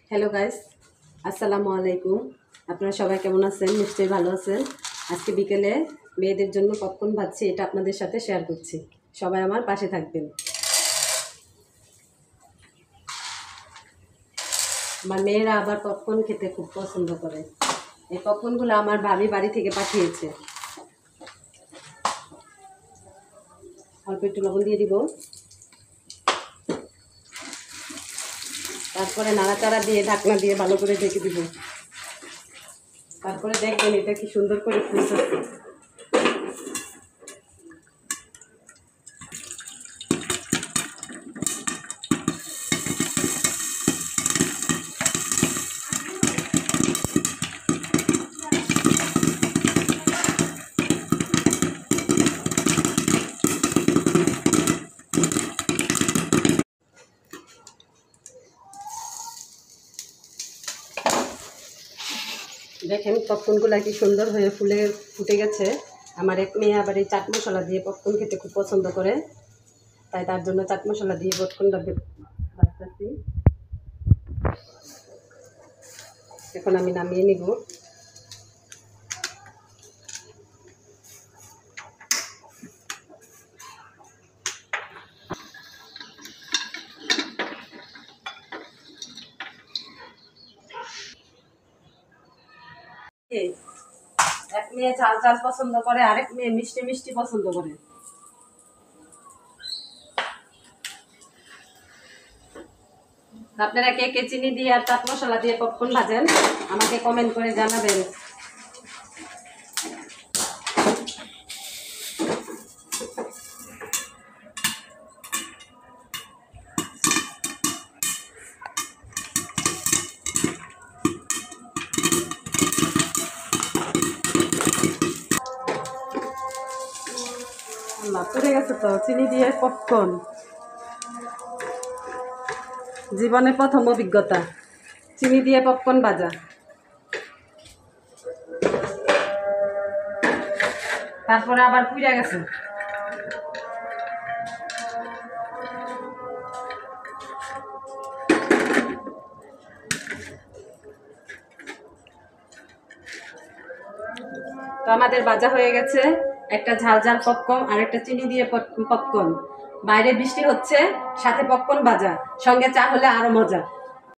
Hello guys, আসসালামু আলাইকুম। আপনারা সবাই কেমন আছেন? নিশ্চয়ই ভালো আছেন। আজকে বিকেলে মেয়েদের জন্য পপকর্ন ভাজছি, এটা আপনাদের সাথে শেয়ার করছি। সবাই আমার পাশে থাকবেন। আমার মেয়েরা আবার পপকর্ন খেতে খুব পছন্দ করে। এই পপকর্নগুলো আমার ভাবি বাড়ি থেকে পাঠিয়েছে। অল্প একটু লবণ দিয়ে দিব, তারপরে নাড়াচাড়া দিয়ে ঢাকনা দিয়ে ভালো করে ঢেকে দিব। তারপরে দেখবেন এটা কি সুন্দর করে ফুলছে। দেখেন পপকর্নগুলো কি সুন্দর হয়ে ফুটে গেছে। আমার এক মেয়ে আবার এই চাট মশলা দিয়ে পপকর্ন খেতে খুব পছন্দ করে, তাই তার জন্য চাট মশলা দিয়ে পপকর্নটা ভাজতেছি। এখন আমি নামিয়ে নিব। এক মেয়ে ঝাল ঝাল পছন্দ করে, আরেক মেয়ে মিষ্টি মিষ্টি পছন্দ করে। আপনারা কে কে চিনি দিয়ে আর চাট মশলা দিয়ে পপকর্ন ভাজেন আমাকে কমেন্ট করে জানাবেন। পুড়ে গেছে তো চিনি দিয়ে পপকর্ন, জীবনে প্রথম অভিজ্ঞতা চিনি দিয়ে পপকর্ন ভাজা। তারপরে আবার পুড়ে গেছে। তো আমাদের ভাজা হয়ে গেছে, একটা ঝাল ঝাল পপকর্ন আর একটা চিনি দিয়ে পপকর্ন। বাইরে বৃষ্টি হচ্ছে, সাথে পপকর্ন ভাজা, সঙ্গে চা হলে আরো মজা।